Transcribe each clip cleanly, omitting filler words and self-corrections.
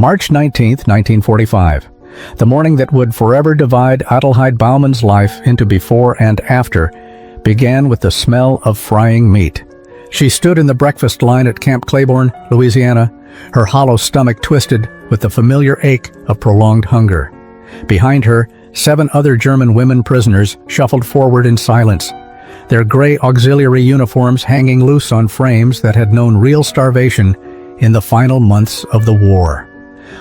March 19, 1945. The morning that would forever divide Adelheid Bauman's life into before and after began with the smell of frying meat. She stood in the breakfast line at Camp Claiborne, Louisiana, her hollow stomach twisted with the familiar ache of prolonged hunger. Behind her, 7 other German women prisoners shuffled forward in silence, their gray auxiliary uniforms hanging loose on frames that had known real starvation in the final months of the war.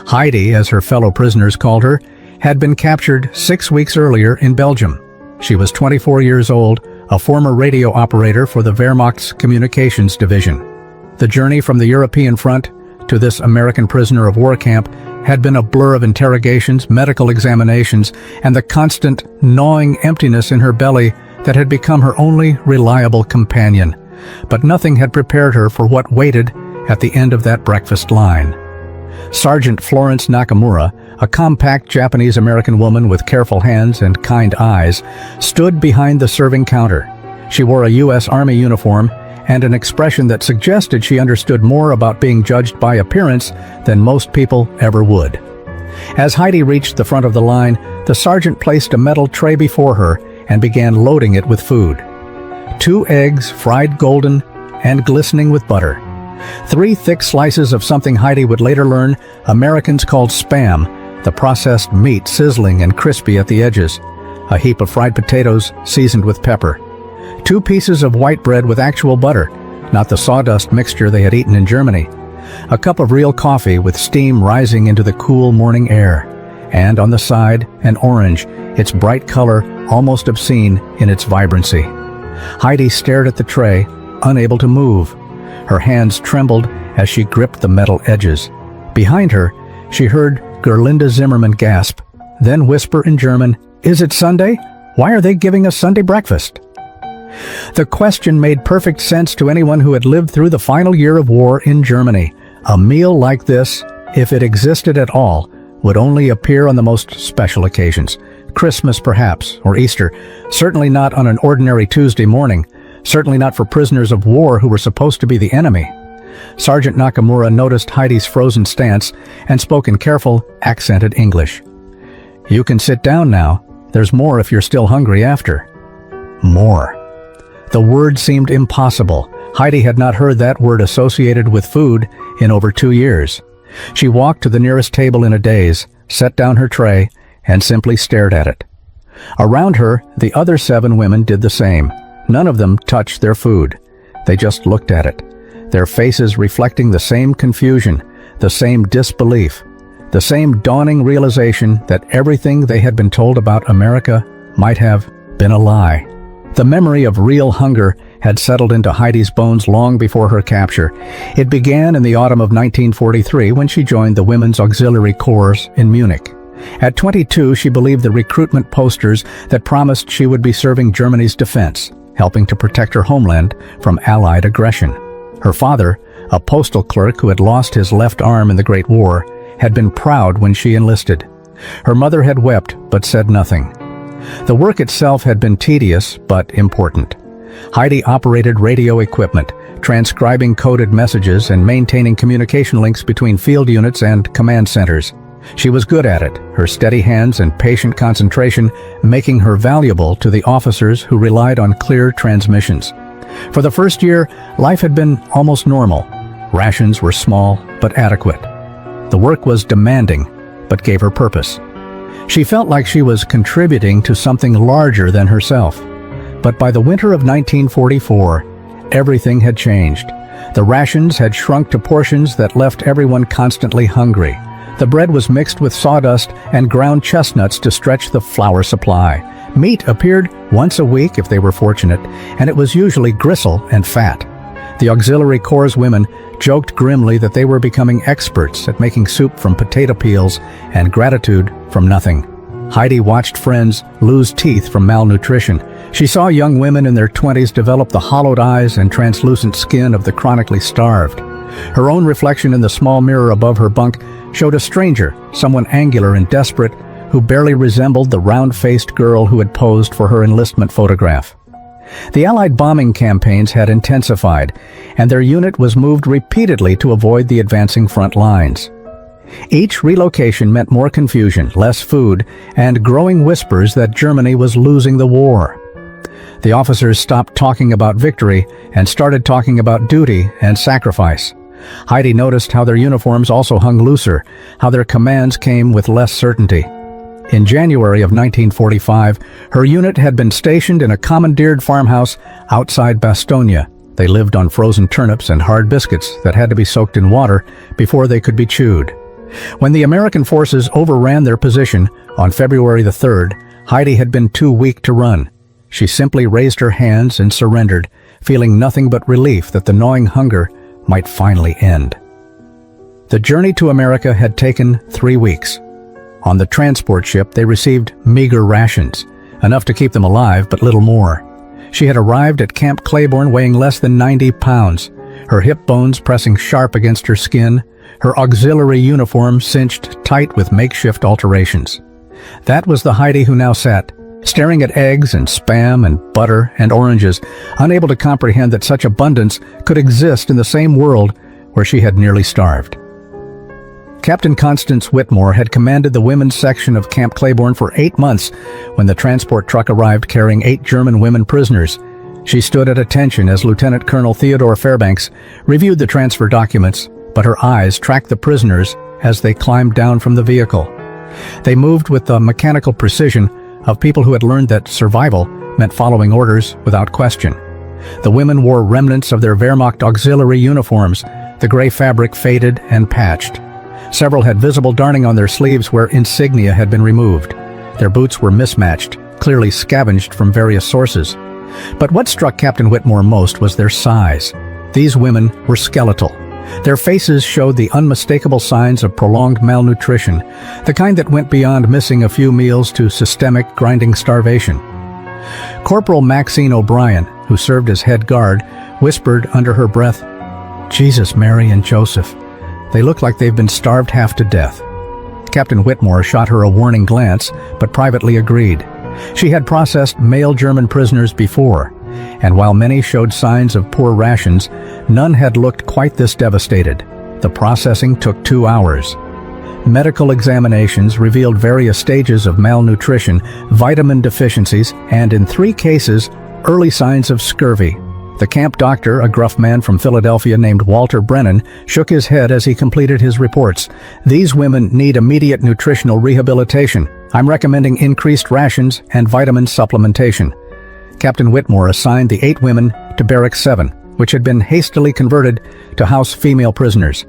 Heidi, as her fellow prisoners called her, had been captured 6 weeks earlier in Belgium. She was 24 years old, a former radio operator for the Wehrmacht's Communications Division. The journey from the European front to this American prisoner of war camp had been a blur of interrogations, medical examinations, and the constant, gnawing emptiness in her belly that had become her only reliable companion. But nothing had prepared her for what waited at the end of that breakfast line. Sergeant Florence Nakamura, a compact Japanese-American woman with careful hands and kind eyes, stood behind the serving counter. She wore a U.S. Army uniform and an expression that suggested she understood more about being judged by appearance than most people ever would. As Heidi reached the front of the line, the sergeant placed a metal tray before her and began loading it with food. 2 eggs fried golden and glistening with butter. 3 thick slices of something Heidi would later learn Americans called Spam, the processed meat sizzling and crispy at the edges. A heap of fried potatoes seasoned with pepper. 2 pieces of white bread with actual butter, not the sawdust mixture they had eaten in Germany. A cup of real coffee with steam rising into the cool morning air. And on the side, an orange, its bright color almost obscene in its vibrancy. Heidi stared at the tray, unable to move. Her hands trembled as she gripped the metal edges. Behind her, she heard Gerlinda Zimmerman gasp, then whisper in German, "Is it Sunday? Why are they giving us Sunday breakfast?" The question made perfect sense to anyone who had lived through the final year of war in Germany. A meal like this, if it existed at all, would only appear on the most special occasions. Christmas perhaps, or Easter, certainly not on an ordinary Tuesday morning, certainly not for prisoners of war who were supposed to be the enemy. Sergeant Nakamura noticed Heidi's frozen stance and spoke in careful, accented English. "You can sit down now. There's more if you're still hungry after." More. The word seemed impossible. Heidi had not heard that word associated with food in over 2 years. She walked to the nearest table in a daze, set down her tray, and simply stared at it. Around her, the other 7 women did the same. None of them touched their food. They just looked at it, their faces reflecting the same confusion, the same disbelief, the same dawning realization that everything they had been told about America might have been a lie. The memory of real hunger had settled into Heidi's bones long before her capture. It began in the autumn of 1943 when she joined the Women's Auxiliary Corps in Munich. At 22, she believed the recruitment posters that promised she would be serving Germany's defense, helping to protect her homeland from Allied aggression. Her father, a postal clerk who had lost his left arm in the Great War, had been proud when she enlisted. Her mother had wept but said nothing. The work itself had been tedious but important. Heidi operated radio equipment, transcribing coded messages and maintaining communication links between field units and command centers. She was good at it, her steady hands and patient concentration making her valuable to the officers who relied on clear transmissions. For the first year, life had been almost normal. Rations were small but adequate. The work was demanding, but gave her purpose. She felt like she was contributing to something larger than herself. But by the winter of 1944, everything had changed. The rations had shrunk to portions that left everyone constantly hungry. The bread was mixed with sawdust and ground chestnuts to stretch the flour supply. Meat appeared once a week if they were fortunate, and it was usually gristle and fat. The Auxiliary Corps women joked grimly that they were becoming experts at making soup from potato peels and gratitude from nothing. Heidi watched friends lose teeth from malnutrition. She saw young women in their 20s develop the hollowed eyes and translucent skin of the chronically starved. Her own reflection in the small mirror above her bunk showed a stranger, someone angular and desperate, who barely resembled the round-faced girl who had posed for her enlistment photograph. The Allied bombing campaigns had intensified, and their unit was moved repeatedly to avoid the advancing front lines. Each relocation meant more confusion, less food, and growing whispers that Germany was losing the war. The officers stopped talking about victory and started talking about duty and sacrifice. Heidi noticed how their uniforms also hung looser, how their commands came with less certainty. In January of 1945, her unit had been stationed in a commandeered farmhouse outside Bastogne. They lived on frozen turnips and hard biscuits that had to be soaked in water before they could be chewed. When the American forces overran their position on February the 3rd, Heidi had been too weak to run. She simply raised her hands and surrendered, feeling nothing but relief that the gnawing hunger might finally end. The journey to America had taken 3 weeks. On the transport ship, they received meager rations, enough to keep them alive, but little more. She had arrived at Camp Claiborne weighing less than 90 pounds, her hip bones pressing sharp against her skin, her auxiliary uniform cinched tight with makeshift alterations. That was the Heidi who now sat, staring at eggs and Spam and butter and oranges, unable to comprehend that such abundance could exist in the same world where she had nearly starved. Captain Constance Whitmore had commanded the women's section of Camp Claiborne for 8 months when the transport truck arrived carrying 8 German women prisoners. She stood at attention as Lieutenant Colonel Theodore Fairbanks reviewed the transfer documents, but her eyes tracked the prisoners as they climbed down from the vehicle. They moved with the mechanical precision of people who had learned that survival meant following orders without question. The women wore remnants of their Wehrmacht auxiliary uniforms, the gray fabric faded and patched. Several had visible darning on their sleeves where insignia had been removed. Their boots were mismatched, clearly scavenged from various sources. But what struck Captain Whitmore most was their size. These women were skeletal. Their faces showed the unmistakable signs of prolonged malnutrition, the kind that went beyond missing a few meals to systemic, grinding starvation. Corporal Maxine O'Brien, who served as head guard, whispered under her breath, "Jesus, Mary, and Joseph. They look like they've been starved half to death." Captain Whitmore shot her a warning glance, but privately agreed. She had processed male German prisoners before, and while many showed signs of poor rations, none had looked quite this devastated. The processing took 2 hours. Medical examinations revealed various stages of malnutrition, vitamin deficiencies, and in 3 cases, early signs of scurvy. The camp doctor, a gruff man from Philadelphia named Walter Brennan, shook his head as he completed his reports. "These women need immediate nutritional rehabilitation. I'm recommending increased rations and vitamin supplementation." Captain Whitmore assigned the 8 women to Barrack 7, which had been hastily converted to house female prisoners.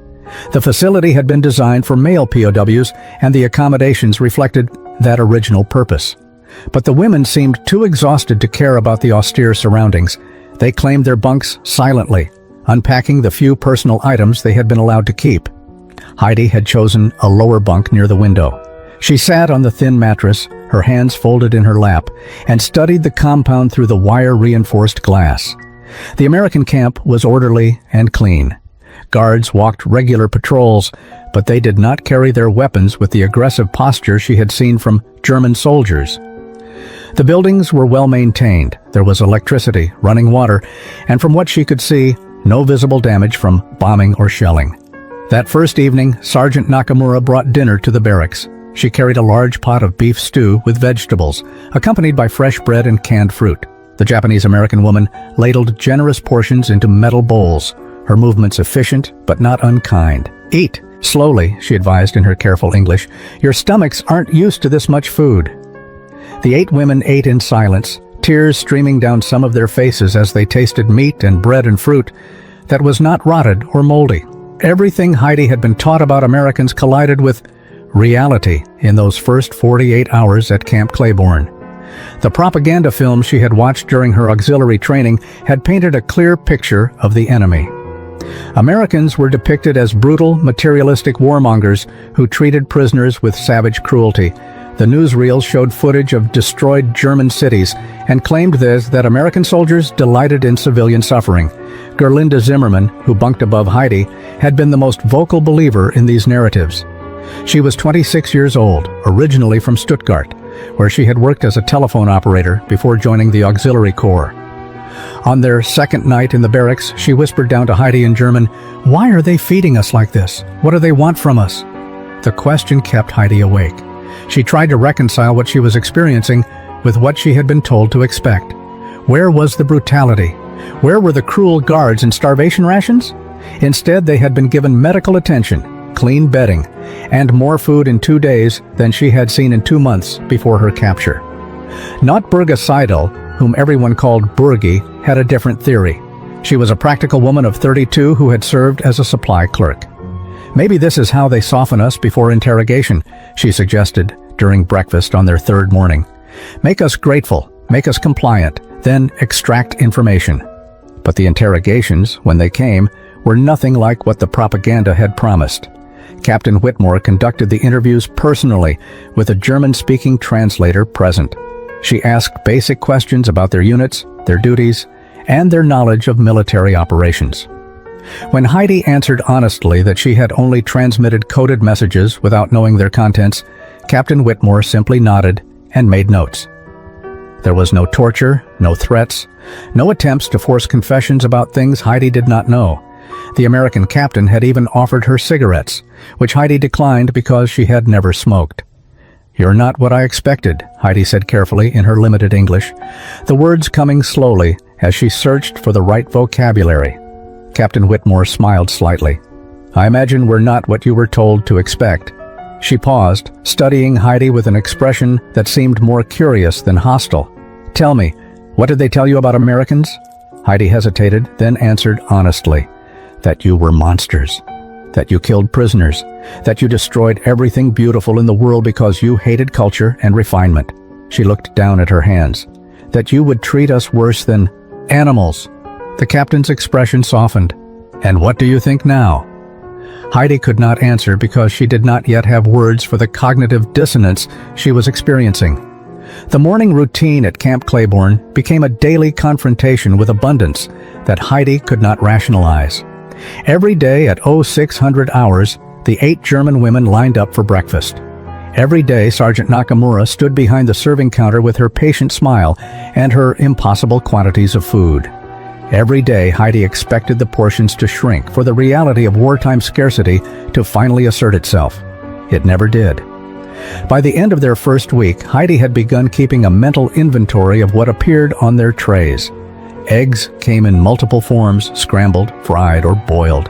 The facility had been designed for male POWs, and the accommodations reflected that original purpose. But the women seemed too exhausted to care about the austere surroundings. They claimed their bunks silently, unpacking the few personal items they had been allowed to keep. Heidi had chosen a lower bunk near the window. She sat on the thin mattress, her hands folded in her lap, and studied the compound through the wire-reinforced glass. The American camp was orderly and clean. Guards walked regular patrols, but they did not carry their weapons with the aggressive posture she had seen from German soldiers. The buildings were well maintained. There was electricity, running water, and from what she could see, no visible damage from bombing or shelling. That first evening, Sergeant Nakamura brought dinner to the barracks. She carried a large pot of beef stew with vegetables, accompanied by fresh bread and canned fruit. The Japanese-American woman ladled generous portions into metal bowls, her movements efficient but not unkind. "Eat slowly," she advised in her careful English. "Your stomachs aren't used to this much food." The 8 women ate in silence, tears streaming down some of their faces as they tasted meat and bread and fruit that was not rotted or moldy. Everything Heidi had been taught about Americans collided with reality in those first 48 hours at Camp Claiborne. The propaganda films she had watched during her auxiliary training had painted a clear picture of the enemy. Americans were depicted as brutal, materialistic warmongers who treated prisoners with savage cruelty. The newsreels showed footage of destroyed German cities and claimed that American soldiers delighted in civilian suffering. Gerlinda Zimmerman, who bunked above Heidi, had been the most vocal believer in these narratives. She was 26 years old, originally from Stuttgart, where she had worked as a telephone operator before joining the Auxiliary Corps. On their second night in the barracks, she whispered down to Heidi in German, "Why are they feeding us like this? What do they want from us?" The question kept Heidi awake. She tried to reconcile what she was experiencing with what she had been told to expect. Where was the brutality? Where were the cruel guards and starvation rations? Instead, they had been given medical attention, clean bedding, and more food in 2 days than she had seen in 2 months before her capture. Not Burga Seidel, whom everyone called Burgi, had a different theory. She was a practical woman of 32 who had served as a supply clerk. "Maybe this is how they soften us before interrogation," she suggested during breakfast on their 3rd morning. "Make us grateful, make us compliant, then extract information." But the interrogations, when they came, were nothing like what the propaganda had promised. Captain Whitmore conducted the interviews personally, with a German-speaking translator present. She asked basic questions about their units, their duties, and their knowledge of military operations. When Heidi answered honestly that she had only transmitted coded messages without knowing their contents, Captain Whitmore simply nodded and made notes. There was no torture, no threats, no attempts to force confessions about things Heidi did not know. The American captain had even offered her cigarettes, which Heidi declined because she had never smoked. "You're not what I expected," Heidi said carefully in her limited English, the words coming slowly as she searched for the right vocabulary. Captain Whitmore smiled slightly. "I imagine we're not what you were told to expect." She paused, studying Heidi with an expression that seemed more curious than hostile. "Tell me, what did they tell you about Americans?" Heidi hesitated, then answered honestly. "That you were monsters. That you killed prisoners. That you destroyed everything beautiful in the world because you hated culture and refinement." She looked down at her hands. "That you would treat us worse than animals." The captain's expression softened. "And what do you think now?" Heidi could not answer because she did not yet have words for the cognitive dissonance she was experiencing. The morning routine at Camp Claiborne became a daily confrontation with abundance that Heidi could not rationalize. Every day at 0600 hours, the 8 German women lined up for breakfast. Every day, Sergeant Nakamura stood behind the serving counter with her patient smile and her impossible quantities of food. Every day, Heidi expected the portions to shrink for the reality of wartime scarcity to finally assert itself. It never did. By the end of their first week, Heidi had begun keeping a mental inventory of what appeared on their trays. Eggs came in multiple forms, scrambled, fried, or boiled.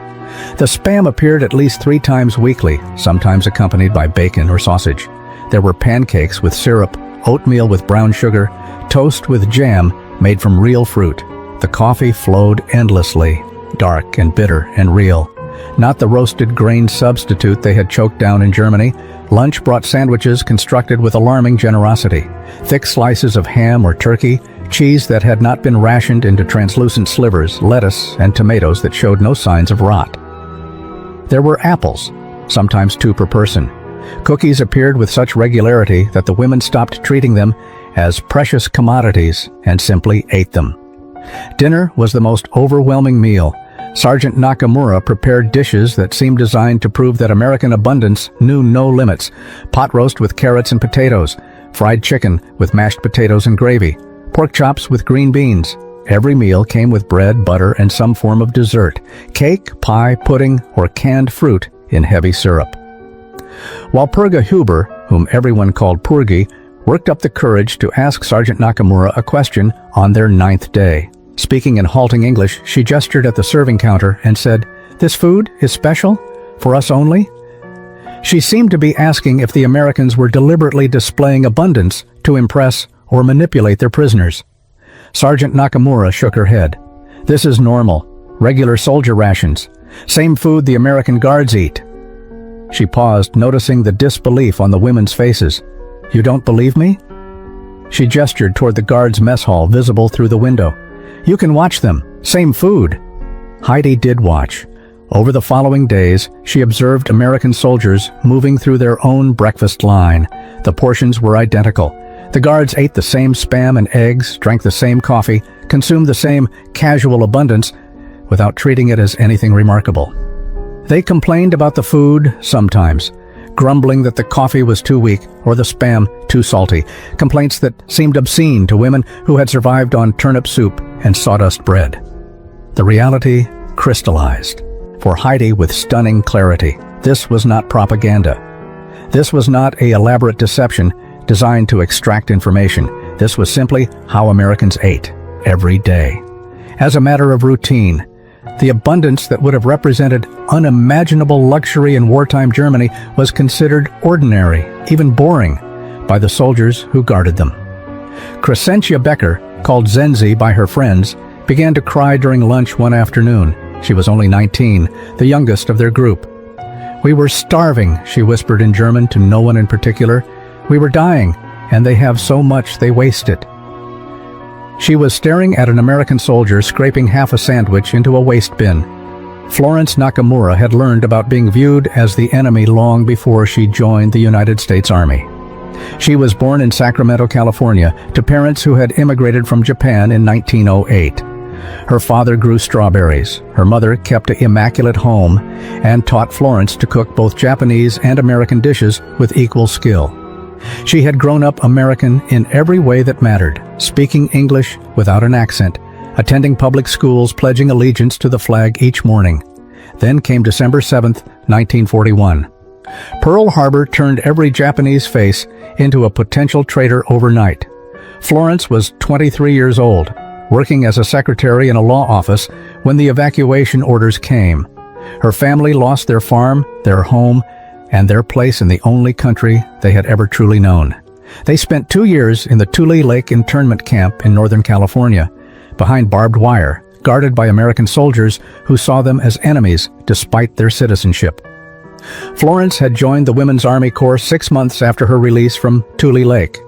The Spam appeared at least 3 times weekly, sometimes accompanied by bacon or sausage. There were pancakes with syrup, oatmeal with brown sugar, toast with jam made from real fruit. The coffee flowed endlessly, dark and bitter and real. Not the roasted grain substitute they had choked down in Germany. Lunch brought sandwiches constructed with alarming generosity. Thick slices of ham or turkey, cheese that had not been rationed into translucent slivers, lettuce, and tomatoes that showed no signs of rot. There were apples, sometimes 2 per person. Cookies appeared with such regularity that the women stopped treating them as precious commodities and simply ate them. Dinner was the most overwhelming meal. Sergeant Nakamura prepared dishes that seemed designed to prove that American abundance knew no limits. Pot roast with carrots and potatoes, fried chicken with mashed potatoes and gravy, pork chops with green beans. Every meal came with bread, butter, and some form of dessert, cake, pie, pudding, or canned fruit in heavy syrup. While Purga Huber, whom everyone called Purgi, worked up the courage to ask Sergeant Nakamura a question on their 9th day. Speaking in halting English, she gestured at the serving counter and said, "This food is special? For us only?" She seemed to be asking if the Americans were deliberately displaying abundance to impress or manipulate their prisoners. Sergeant Nakamura shook her head. "This is normal, regular soldier rations. Same food the American guards eat." She paused, noticing the disbelief on the women's faces. "You don't believe me?" She gestured toward the guards' mess hall visible through the window. "You can watch them. Same food." Heidi did watch. Over the following days, she observed American soldiers moving through their own breakfast line. The portions were identical. The guards ate the same Spam and eggs, drank the same coffee, consumed the same casual abundance, without treating it as anything remarkable. They complained about the food sometimes, grumbling that the coffee was too weak or the Spam too salty, complaints that seemed obscene to women who had survived on turnip soup and sawdust bread. The reality crystallized for Heidi with stunning clarity. This was not propaganda. This was not an elaborate deception designed to extract information. This was simply how Americans ate every day. As a matter of routine, the abundance that would have represented unimaginable luxury in wartime Germany was considered ordinary, even boring, by the soldiers who guarded them. Crescentia Becker, called Zenzi by her friends, began to cry during lunch one afternoon. She was only 19, the youngest of their group. "We were starving," she whispered in German to no one in particular. "We were dying, and they have so much they waste it." She was staring at an American soldier scraping half a sandwich into a waste bin. Florence Nakamura had learned about being viewed as the enemy long before she joined the United States Army. She was born in Sacramento, California, to parents who had immigrated from Japan in 1908. Her father grew strawberries. Her mother kept an immaculate home and taught Florence to cook both Japanese and American dishes with equal skill. She had grown up American in every way that mattered, speaking English without an accent, attending public schools, pledging allegiance to the flag each morning. Then came December 7th, 1941. Pearl Harbor turned every Japanese face into a potential traitor overnight. Florence was 23 years old, working as a secretary in a law office when the evacuation orders came. Her family lost their farm, their home, and their place in the only country they had ever truly known. They spent 2 years in the Tule Lake internment camp in Northern California, behind barbed wire, guarded by American soldiers who saw them as enemies despite their citizenship. Florence had joined the Women's Army Corps 6 months after her release from Tule Lake.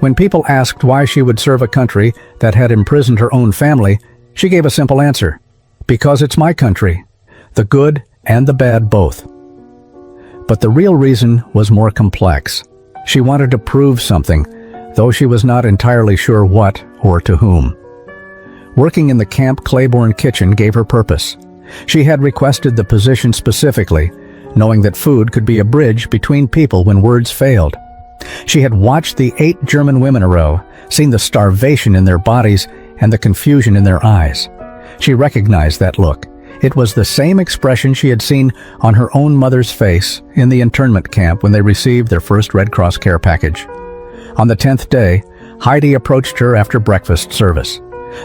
When people asked why she would serve a country that had imprisoned her own family, she gave a simple answer: because it's my country, the good and the bad both. But the real reason was more complex. She wanted to prove something, though she was not entirely sure what or to whom. Working in the Camp Claiborne kitchen gave her purpose. She had requested the position specifically, knowing that food could be a bridge between people when words failed. She had watched the 8 German women a row, seen the starvation in their bodies and the confusion in their eyes. She recognized that look. It was the same expression she had seen on her own mother's face in the internment camp when they received their first Red Cross care package. On the 10th day, Heidi approached her after breakfast service.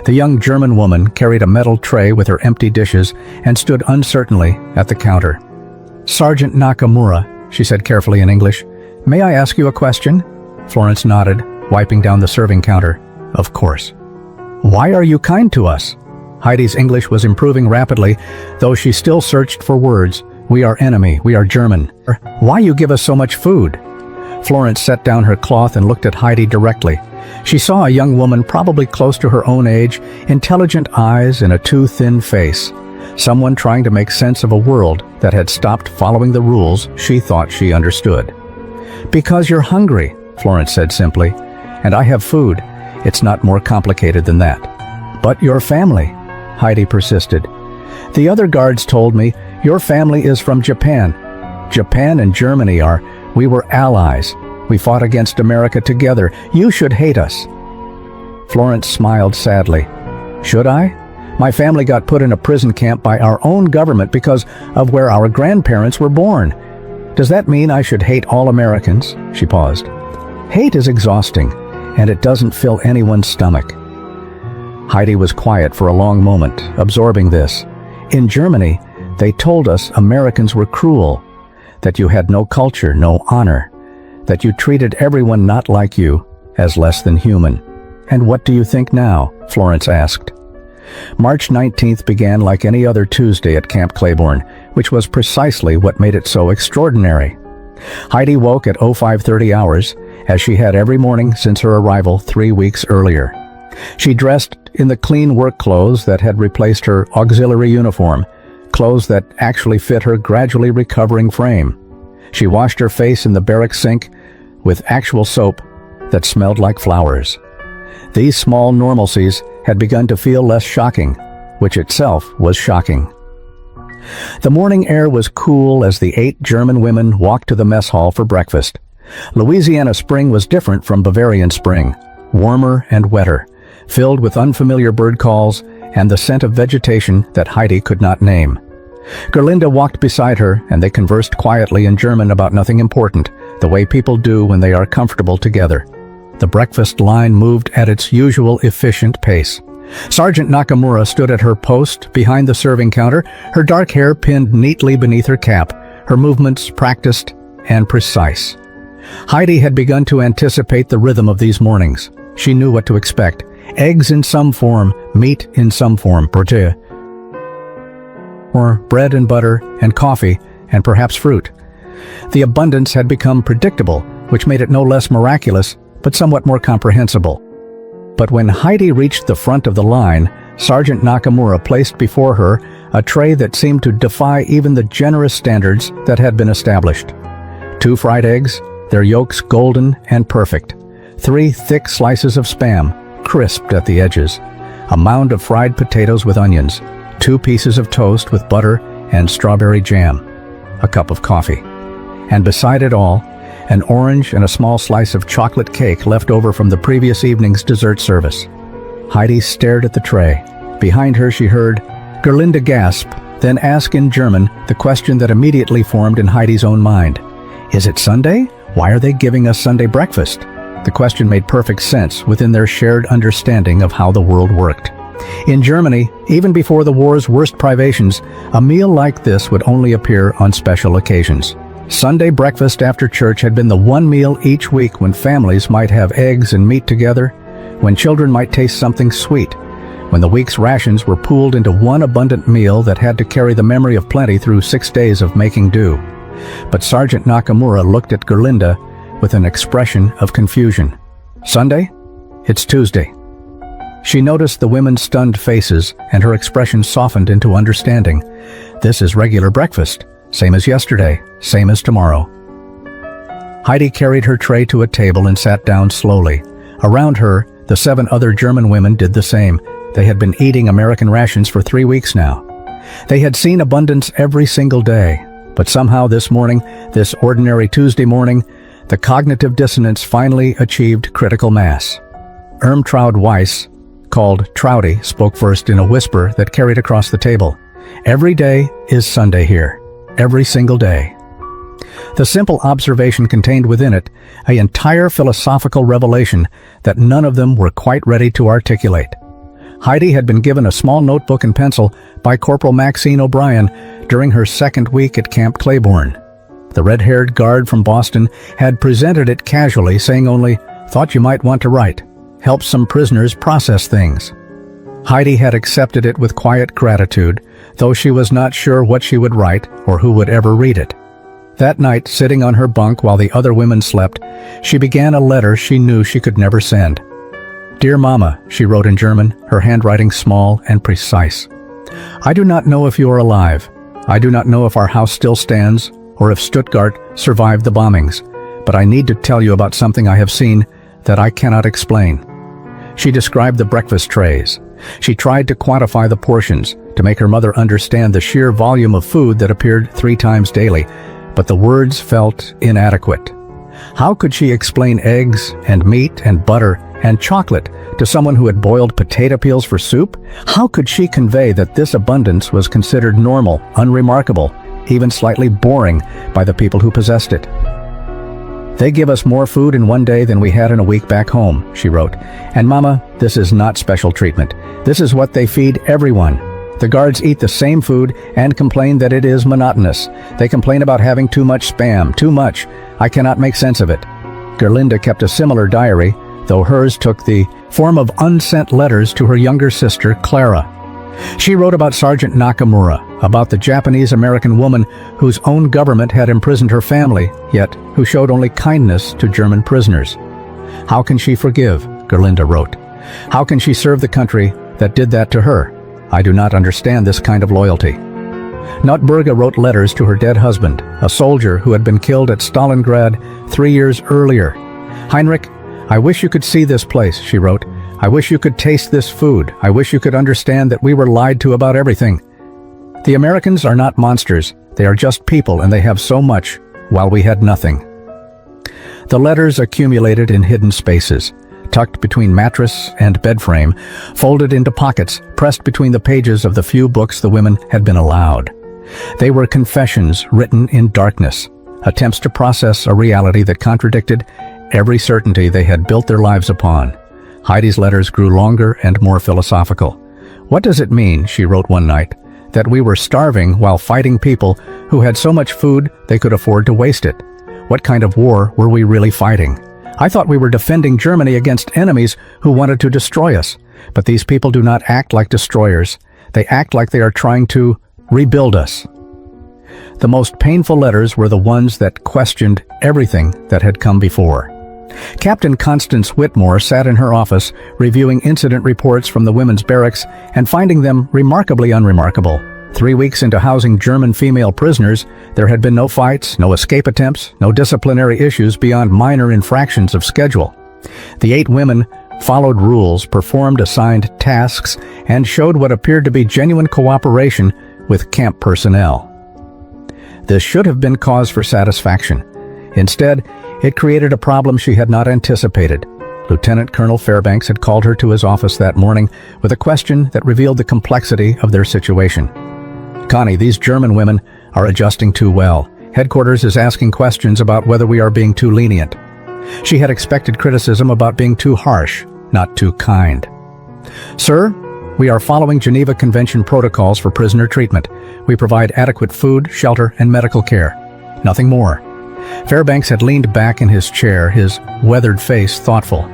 The young German woman carried a metal tray with her empty dishes and stood uncertainly at the counter. "Sergeant Nakamura," she said carefully in English, "may I ask you a question?" Florence nodded, wiping down the serving counter. "Of course." "Why are you kind to us?" Heidi's English was improving rapidly, though she still searched for words. "We are enemy, we are German." "Why you give us so much food?" Florence set down her cloth and looked at Heidi directly. She saw a young woman probably close to her own age, intelligent eyes and a too thin face. Someone trying to make sense of a world that had stopped following the rules she thought she understood. "Because you're hungry," Florence said simply, "and I have food. It's not more complicated than that." "But your family," Heidi persisted. "The other guards told me your family is from Japan. Japan and Germany we were allies. We fought against America together. You should hate us." Florence smiled sadly. "Should I? My family got put in a prison camp by our own government because of where our grandparents were born. Does that mean I should hate all Americans?" She paused. "Hate is exhausting, and it doesn't fill anyone's stomach." Heidi was quiet for a long moment, absorbing this. "In Germany, they told us Americans were cruel, that you had no culture, no honor, that you treated everyone not like you, as less than human." "And what do you think now?" Florence asked. March 19th began like any other Tuesday at Camp Claiborne, which was precisely what made it so extraordinary. Heidi woke at 0530 hours, as she had every morning since her arrival 3 weeks earlier. She dressed in the clean work clothes that had replaced her auxiliary uniform, clothes that actually fit her gradually recovering frame. She washed her face in the barrack sink with actual soap that smelled like flowers. These small normalcies had begun to feel less shocking, which itself was shocking. The morning air was cool as the 8 German women walked to the mess hall for breakfast. Louisiana spring was different from Bavarian spring, warmer and wetter, filled with unfamiliar bird calls and the scent of vegetation that Heidi could not name. Gerlinda walked beside her, and they conversed quietly in German about nothing important, the way people do when they are comfortable together. The breakfast line moved at its usual efficient pace. Sergeant Nakamura stood at her post behind the serving counter, her dark hair pinned neatly beneath her cap, her movements practiced and precise. Heidi had begun to anticipate the rhythm of these mornings. She knew what to expect. Eggs in some form, meat in some form, brother, or bread and butter and coffee and perhaps fruit. The abundance had become predictable, which made it no less miraculous, but somewhat more comprehensible. But when Heidi reached the front of the line, Sergeant Nakamura placed before her a tray that seemed to defy even the generous standards that had been established. 2 fried eggs, their yolks golden and perfect. 3 thick slices of Spam, crisped at the edges. A mound of fried potatoes with onions. 2 pieces of toast with butter and strawberry jam. A cup of coffee. And beside it all, an orange and a small slice of chocolate cake left over from the previous evening's dessert service. Heidi stared at the tray. Behind her she heard Gerlinda gasp, then ask in German the question that immediately formed in Heidi's own mind. Is it Sunday? Why are they giving us Sunday breakfast? The question made perfect sense within their shared understanding of how the world worked. In Germany, even before the war's worst privations, a meal like this would only appear on special occasions. Sunday breakfast after church had been the one meal each week when families might have eggs and meat together, when children might taste something sweet, when the week's rations were pooled into one abundant meal that had to carry the memory of plenty through 6 days of making do. But Sergeant Nakamura looked at Gerlinda with an expression of confusion. Sunday? It's Tuesday. She noticed the women's stunned faces, and her expression softened into understanding. This is regular breakfast. Same as yesterday, same as tomorrow. Heidi carried her tray to a table and sat down slowly. Around her, the 7 other German women did the same. They had been eating American rations for 3 weeks now. They had seen abundance every single day. But somehow this morning, this ordinary Tuesday morning, the cognitive dissonance finally achieved critical mass. Ermtraud Weiss, called Trouty, spoke first in a whisper that carried across the table. Every day is Sunday here. Every single day. The simple observation contained within it an entire philosophical revelation that none of them were quite ready to articulate. Heidi had been given a small notebook and pencil by Corporal Maxine O'Brien during her 2nd week at Camp Claiborne. The red-haired guard from Boston had presented it casually, saying only, "Thought you might want to write. Help some prisoners process things." Heidi had accepted it with quiet gratitude, though she was not sure what she would write or who would ever read it. That night, sitting on her bunk while the other women slept, she began a letter she knew she could never send. "Dear Mama," she wrote in German, her handwriting small and precise. "I do not know if you are alive. I do not know if our house still stands or if Stuttgart survived the bombings, but I need to tell you about something I have seen that I cannot explain." She described the breakfast trays. She tried to quantify the portions, to make her mother understand the sheer volume of food that appeared 3 times daily, but the words felt inadequate. How could she explain eggs and meat and butter and chocolate to someone who had boiled potato peels for soup? How could she convey that this abundance was considered normal, unremarkable, even slightly boring by the people who possessed it? "They give us more food in one day than we had in a week back home," she wrote. "And Mama, this is not special treatment. This is what they feed everyone. The guards eat the same food and complain that it is monotonous. They complain about having too much Spam, too much. I cannot make sense of it." Gerlinda kept a similar diary, though hers took the form of unsent letters to her younger sister, Clara. She wrote about Sergeant Nakamura, about the Japanese-American woman whose own government had imprisoned her family, yet who showed only kindness to German prisoners. "How can she forgive?" Gerlinda wrote. "How can she serve the country that did that to her? I do not understand this kind of loyalty." Notburga wrote letters to her dead husband, a soldier who had been killed at Stalingrad 3 years earlier. "Heinrich, I wish you could see this place," she wrote. "I wish you could taste this food. I wish you could understand that we were lied to about everything. The Americans are not monsters. They are just people, and they have so much, while we had nothing." The letters accumulated in hidden spaces, tucked between mattress and bed frame, folded into pockets, pressed between the pages of the few books the women had been allowed. They were confessions written in darkness, attempts to process a reality that contradicted every certainty they had built their lives upon. Heidi's letters grew longer and more philosophical. "What does it mean," she wrote one night, "that we were starving while fighting people who had so much food they could afford to waste it? What kind of war were we really fighting? I thought we were defending Germany against enemies who wanted to destroy us. But these people do not act like destroyers. They act like they are trying to rebuild us." The most painful letters were the ones that questioned everything that had come before. Captain Constance Whitmore sat in her office reviewing incident reports from the women's barracks and finding them remarkably unremarkable. 3 weeks into housing German female prisoners, there had been no fights, no escape attempts, no disciplinary issues beyond minor infractions of schedule. The 8 women followed rules, performed assigned tasks, and showed what appeared to be genuine cooperation with camp personnel. This should have been cause for satisfaction. Instead, it created a problem she had not anticipated. Lieutenant Colonel Fairbanks had called her to his office that morning with a question that revealed the complexity of their situation. "Connie, these German women are adjusting too well. Headquarters is asking questions about whether we are being too lenient." She had expected criticism about being too harsh, not too kind. "Sir, we are following Geneva Convention protocols for prisoner treatment. We provide adequate food, shelter, and medical care. Nothing more." Fairbanks had leaned back in his chair, his weathered face thoughtful.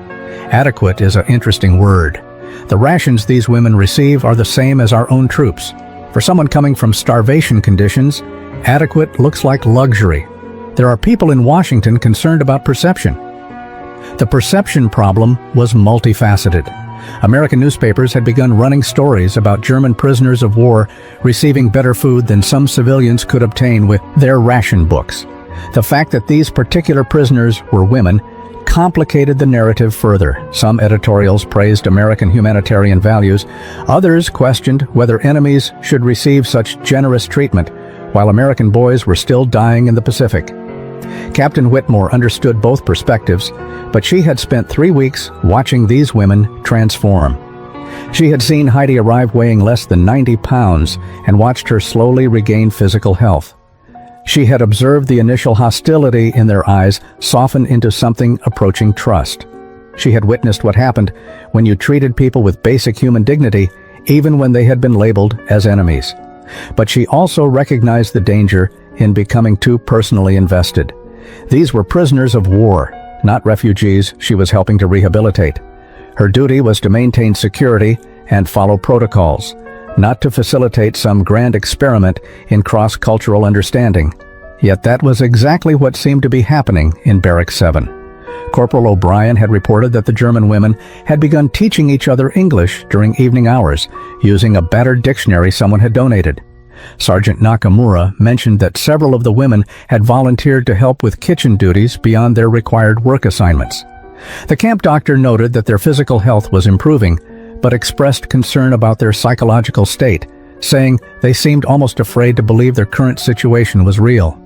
Adequate is an interesting word. The rations these women receive are the same as our own troops. For someone coming from starvation conditions, adequate looks like luxury. There are people in Washington concerned about perception. The perception problem was multifaceted. American newspapers had begun running stories about German prisoners of war receiving better food than some civilians could obtain with their ration books. The fact that these particular prisoners were women complicated the narrative further. Some editorials praised American humanitarian values. Others questioned whether enemies should receive such generous treatment while American boys were still dying in the Pacific. Captain Whitmore understood both perspectives, but she had spent 3 weeks watching these women transform. She had seen Heidi arrive weighing less than 90 pounds and watched her slowly regain physical health. She had observed the initial hostility in their eyes soften into something approaching trust. She had witnessed what happened when you treated people with basic human dignity, even when they had been labeled as enemies. But she also recognized the danger in becoming too personally invested. These were prisoners of war, not refugees she was helping to rehabilitate. Her duty was to maintain security and follow protocols, not to facilitate some grand experiment in cross-cultural understanding. Yet that was exactly what seemed to be happening in Barrack 7. Corporal O'Brien had reported that the German women had begun teaching each other English during evening hours, using a battered dictionary someone had donated. Sergeant Nakamura mentioned that several of the women had volunteered to help with kitchen duties beyond their required work assignments. The camp doctor noted that their physical health was improving, but expressed concern about their psychological state, saying they seemed almost afraid to believe their current situation was real.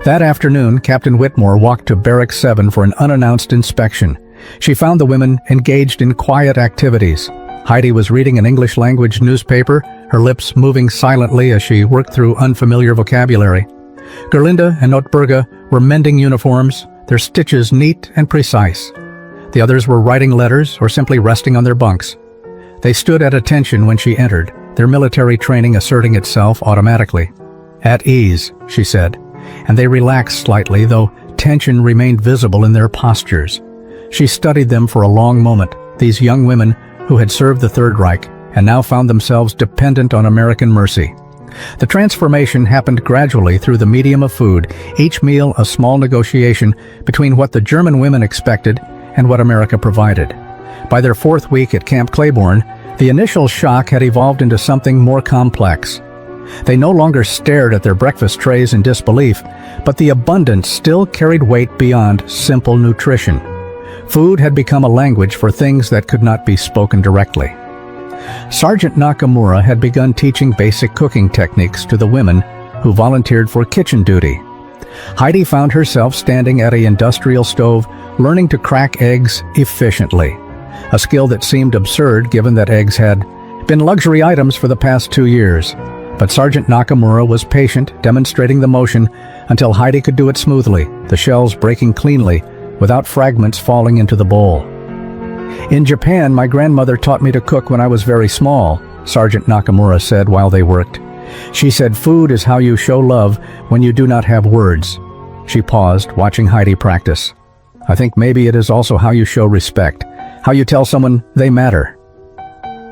That afternoon, Captain Whitmore walked to Barrack 7 for an unannounced inspection. She found the women engaged in quiet activities. Heidi was reading an English-language newspaper, her lips moving silently as she worked through unfamiliar vocabulary. Gerlinda and Notberga were mending uniforms, their stitches neat and precise. The others were writing letters or simply resting on their bunks. They stood at attention when she entered, their military training asserting itself automatically. "At ease," she said, and they relaxed slightly, though tension remained visible in their postures. She studied them for a long moment, these young women who had served the Third Reich and now found themselves dependent on American mercy. The transformation happened gradually through the medium of food, each meal a small negotiation between what the German women expected and what America provided. By their 4th week at Camp Claiborne, the initial shock had evolved into something more complex. They no longer stared at their breakfast trays in disbelief, but the abundance still carried weight beyond simple nutrition. Food had become a language for things that could not be spoken directly. Sergeant Nakamura had begun teaching basic cooking techniques to the women who volunteered for kitchen duty. Heidi found herself standing at an industrial stove, learning to crack eggs efficiently, a skill that seemed absurd given that eggs had been luxury items for the past 2 years. But Sergeant Nakamura was patient, demonstrating the motion until Heidi could do it smoothly, the shells breaking cleanly, without fragments falling into the bowl. "In Japan, my grandmother taught me to cook when I was very small," Sergeant Nakamura said while they worked. "She said food is how you show love when you do not have words." She paused, watching Heidi practice. "I think maybe it is also how you show respect, how you tell someone they matter."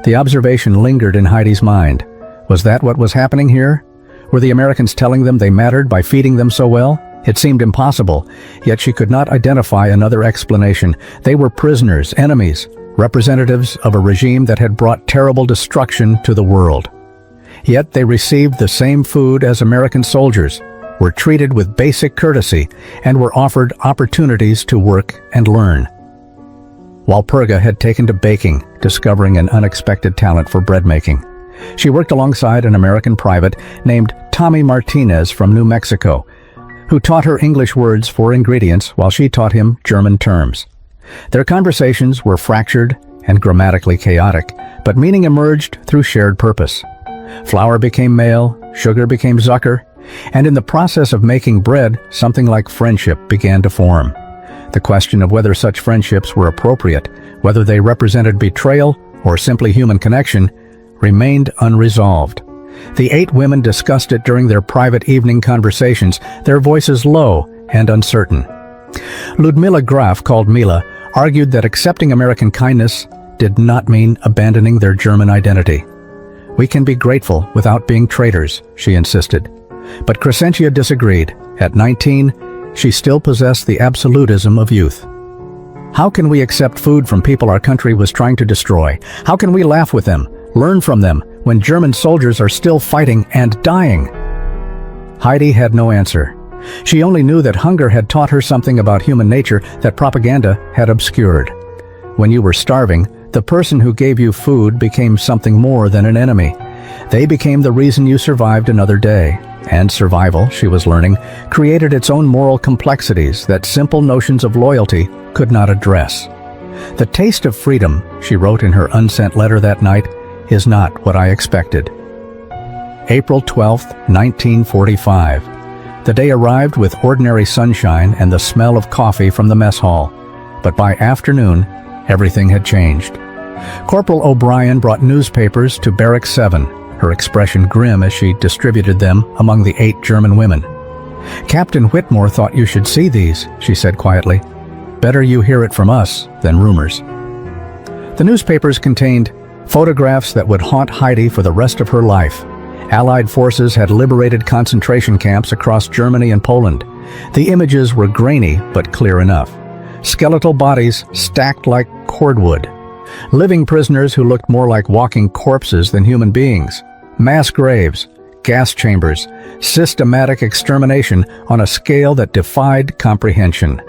The observation lingered in Heidi's mind. Was that what was happening here? Were the Americans telling them they mattered by feeding them so well? It seemed impossible, yet she could not identify another explanation. They were prisoners, enemies, representatives of a regime that had brought terrible destruction to the world. Yet they received the same food as American soldiers, were treated with basic courtesy, and were offered opportunities to work and learn. Walpurga had taken to baking, discovering an unexpected talent for bread making. She worked alongside an American private named Tommy Martinez from New Mexico, who taught her English words for ingredients while she taught him German terms. Their conversations were fractured and grammatically chaotic, but meaning emerged through shared purpose. Flour became male, sugar became Zucker, and in the process of making bread, something like friendship began to form. The question of whether such friendships were appropriate, whether they represented betrayal or simply human connection, remained unresolved. The 8 women discussed it during their private evening conversations, their voices low and uncertain. Ludmila Graf, called Mila, argued that accepting American kindness did not mean abandoning their German identity. "We can be grateful without being traitors," she insisted. But Crescentia disagreed. At 19, she still possessed the absolutism of youth. "How can we accept food from people our country was trying to destroy? How can we laugh with them, learn from them, when German soldiers are still fighting and dying?" Heidi had no answer. She only knew that hunger had taught her something about human nature that propaganda had obscured. When you were starving, the person who gave you food became something more than an enemy. They became the reason you survived another day. And survival, she was learning, created its own moral complexities that simple notions of loyalty could not address. "The taste of freedom," she wrote in her unsent letter that night, "is not what I expected." April 12, 1945. The day arrived with ordinary sunshine and the smell of coffee from the mess hall. But by afternoon, everything had changed. Corporal O'Brien brought newspapers to Barrack 7, her expression grim as she distributed them among the 8 German women. "Captain Whitmore thought you should see these," she said quietly. "Better you hear it from us than rumors." The newspapers contained photographs that would haunt Heidi for the rest of her life. Allied forces had liberated concentration camps across Germany and Poland. The images were grainy but clear enough. Skeletal bodies stacked like cordwood. Living prisoners who looked more like walking corpses than human beings. Mass graves, gas chambers, systematic extermination on a scale that defied comprehension.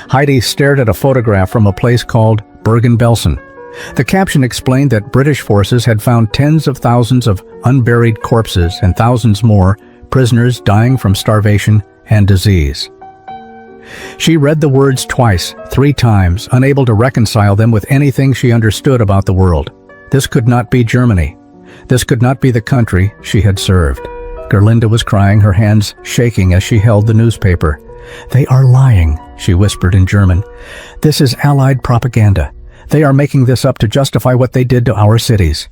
Heidi stared at a photograph from a place called Bergen-Belsen. The caption explained that British forces had found tens of thousands of unburied corpses and thousands more prisoners dying from starvation and disease. She read the words twice, 3 times, unable to reconcile them with anything she understood about the world. This could not be Germany. This could not be the country she had served. Gerlinda was crying, her hands shaking as she held the newspaper. "They are lying," she whispered in German. "This is Allied propaganda. They are making this up to justify what they did to our cities."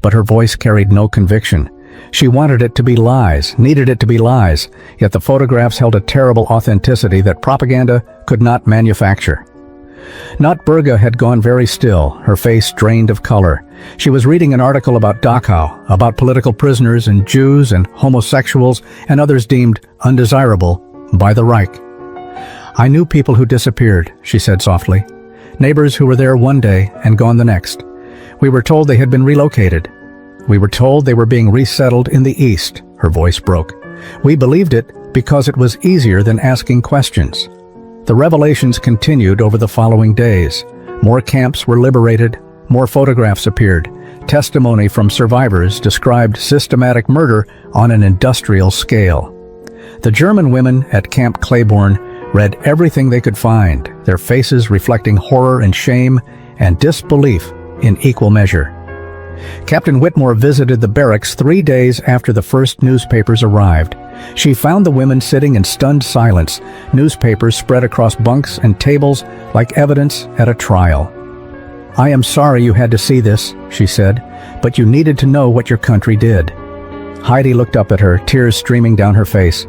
But her voice carried no conviction. She wanted it to be lies, needed it to be lies, yet the photographs held a terrible authenticity that propaganda could not manufacture. Notberga had gone very still, her face drained of color. She was reading an article about Dachau, about political prisoners and Jews and homosexuals and others deemed undesirable by the Reich. "I knew people who disappeared," she said softly. "Neighbors who were there one day and gone the next. We were told they had been relocated. We were told they were being resettled in the East." Her voice broke. "We believed it because it was easier than asking questions." The revelations continued over the following days. More camps were liberated, more photographs appeared. Testimony from survivors described systematic murder on an industrial scale. The German women at Camp Claiborne read everything they could find, their faces reflecting horror and shame and disbelief in equal measure. Captain Whitmore visited the barracks 3 days after the first newspapers arrived. She found the women sitting in stunned silence, newspapers spread across bunks and tables like evidence at a trial. "I am sorry you had to see this," she said, "but you needed to know what your country did." Heidi looked up at her, tears streaming down her face.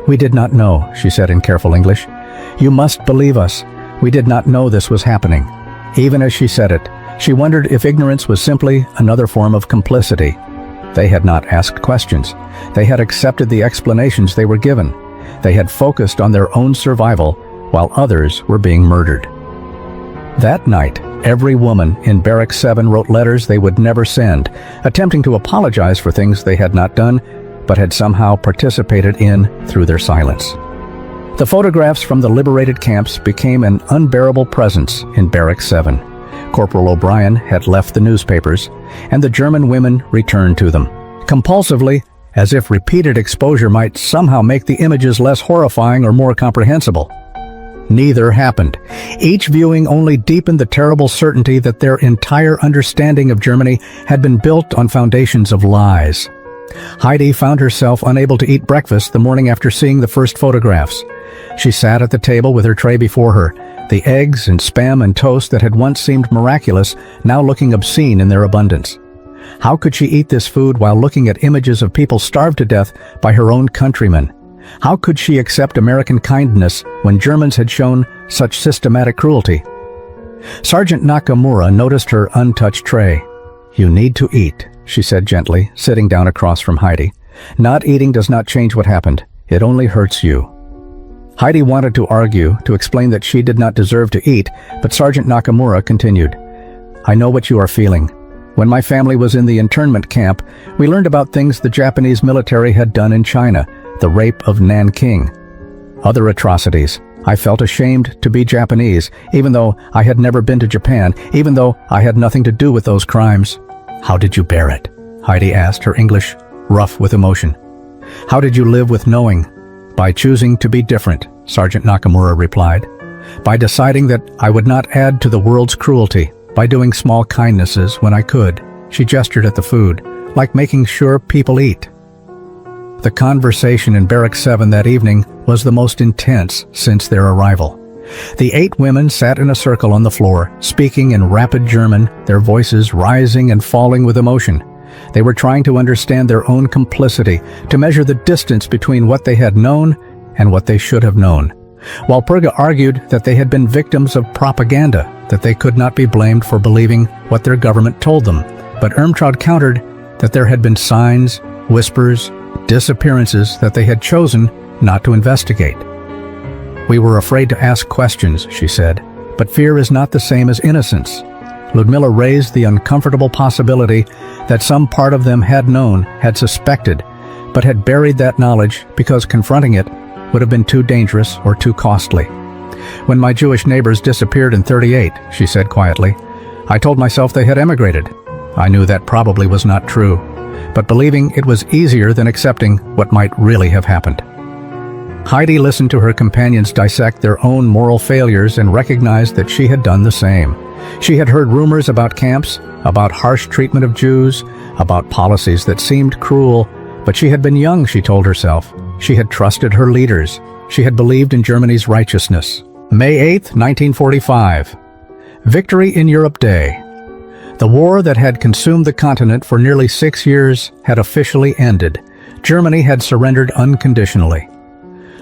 "We did not know," she said in careful English. "You must believe us. We did not know this was happening." Even as she said it, she wondered if ignorance was simply another form of complicity. They had not asked questions. They had accepted the explanations they were given. They had focused on their own survival while others were being murdered. That night, every woman in Barrack 7 wrote letters they would never send, attempting to apologize for things they had not done, but had somehow participated in through their silence. The photographs from the liberated camps became an unbearable presence in Barrack 7. Corporal O'Brien had left the newspapers, and the German women returned to them, compulsively, as if repeated exposure might somehow make the images less horrifying or more comprehensible. Neither happened. Each viewing only deepened the terrible certainty that their entire understanding of Germany had been built on foundations of lies. Heidi found herself unable to eat breakfast the morning after seeing the first photographs. She sat at the table with her tray before her, the eggs and spam and toast that had once seemed miraculous now looking obscene in their abundance. How could she eat this food while looking at images of people starved to death by her own countrymen? How could she accept American kindness when Germans had shown such systematic cruelty? Sergeant Nakamura noticed her untouched tray. "You need to eat," she said gently, sitting down across from Heidi. "Not eating does not change what happened. It only hurts you." Heidi wanted to argue, to explain that she did not deserve to eat, but Sergeant Nakamura continued. "I know what you are feeling. When my family was in the internment camp, we learned about things the Japanese military had done in China, the rape of Nanking. Other atrocities. I felt ashamed to be Japanese, even though I had never been to Japan, even though I had nothing to do with those crimes." "How did you bear it?" Heidi asked, her English rough with emotion. "How did you live with knowing?" "By choosing to be different," Sergeant Nakamura replied. "By deciding that I would not add to the world's cruelty, by doing small kindnesses when I could." She gestured at the food, like making sure people eat. The conversation in Barrack 7 that evening was the most intense since their arrival. The 8 women sat in a circle on the floor, speaking in rapid German, their voices rising and falling with emotion. They were trying to understand their own complicity, to measure the distance between what they had known and what they should have known. While Perga argued that they had been victims of propaganda, that they could not be blamed for believing what their government told them. But Irmtraud countered that there had been signs, whispers, disappearances that they had chosen not to investigate. "We were afraid to ask questions," she said, "but fear is not the same as innocence." Ludmilla raised the uncomfortable possibility that some part of them had known, had suspected, but had buried that knowledge because confronting it would have been too dangerous or too costly. "When my Jewish neighbors disappeared in '38, she said quietly, "I told myself they had emigrated. I knew that probably was not true, but believing it was easier than accepting what might really have happened." Heidi listened to her companions dissect their own moral failures and recognized that she had done the same. She had heard rumors about camps, about harsh treatment of Jews, about policies that seemed cruel, but she had been young, she told herself. She had trusted her leaders. She had believed in Germany's righteousness. May 8, 1945. Victory in Europe Day. The war that had consumed the continent for nearly 6 years had officially ended. Germany had surrendered unconditionally.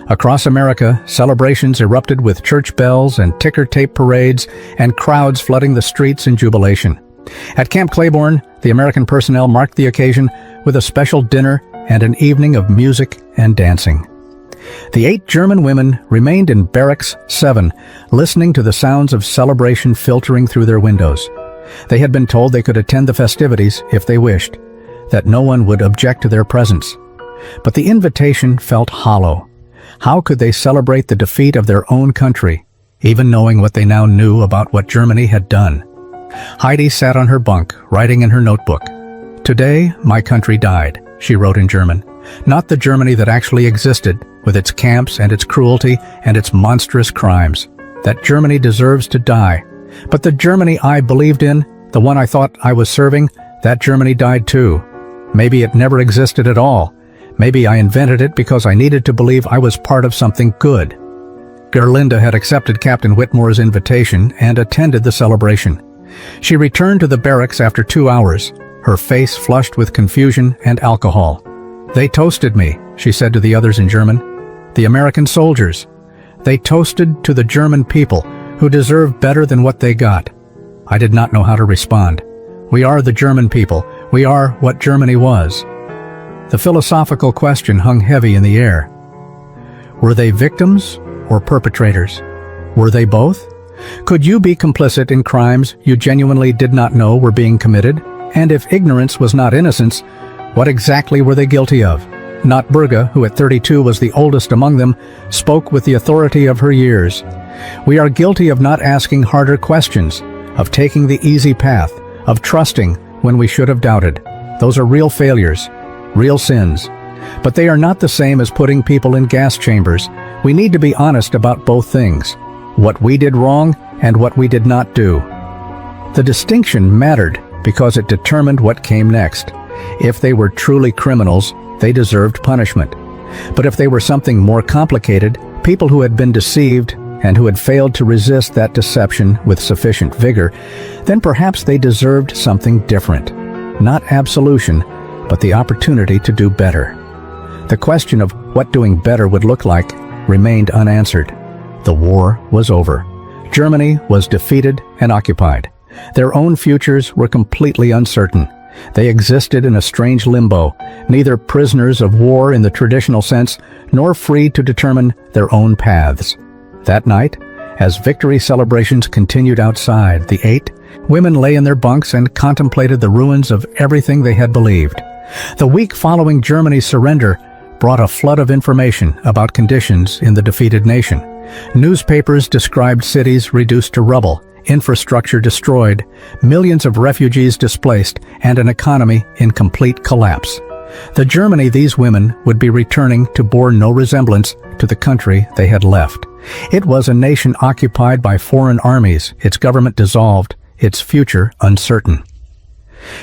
Across America, celebrations erupted with church bells and ticker-tape parades and crowds flooding the streets in jubilation. At Camp Claiborne, the American personnel marked the occasion with a special dinner and an evening of music and dancing. The 8 German women remained in Barracks 7, listening to the sounds of celebration filtering through their windows. They had been told they could attend the festivities if they wished, that no one would object to their presence. But the invitation felt hollow. How could they celebrate the defeat of their own country, even knowing what they now knew about what Germany had done? Heidi sat on her bunk, writing in her notebook. "Today, my country died," she wrote in German. "Not the Germany that actually existed, with its camps and its cruelty and its monstrous crimes. That Germany deserves to die. But the Germany I believed in, the one I thought I was serving, That Germany died too. Maybe it never existed at all. Maybe I invented it because I needed to believe I was part of something good. Gerlinda had accepted Captain Whitmore's invitation and attended the celebration. She returned to the barracks after 2 hours, her face flushed with confusion and alcohol. "They toasted me," she said to the others in German. "The American soldiers. They toasted to the German people, who deserve better than what they got." I did not know how to respond. We are the German people. We are what Germany was. The philosophical question hung heavy in the air. Were they victims or perpetrators? Were they both? Could you be complicit in crimes you genuinely did not know were being committed? And if ignorance was not innocence, what exactly were they guilty of? Not Berga, who at 32 was the oldest among them, spoke with the authority of her years. We are guilty of not asking harder questions, of taking the easy path, of trusting when we should have doubted. Those are real failures, real sins. But they are not the same as putting people in gas chambers. We need to be honest about both things, what we did wrong and what we did not do. The distinction mattered because it determined what came next. If they were truly criminals, they deserved punishment. But if they were something more complicated, people who had been deceived and who had failed to resist that deception with sufficient vigor, then perhaps they deserved something different. Not absolution, but the opportunity to do better. The question of what doing better would look like remained unanswered. The war was over. Germany was defeated and occupied. Their own futures were completely uncertain. They existed in a strange limbo, neither prisoners of war in the traditional sense, nor free to determine their own paths. That night, as victory celebrations continued outside the 8, women lay in their bunks and contemplated the ruins of everything they had believed. The week following Germany's surrender brought a flood of information about conditions in the defeated nation. Newspapers described cities reduced to rubble, infrastructure destroyed, millions of refugees displaced, and an economy in complete collapse. The Germany these women would be returning to bore no resemblance to the country they had left. It was a nation occupied by foreign armies, its government dissolved, its future uncertain.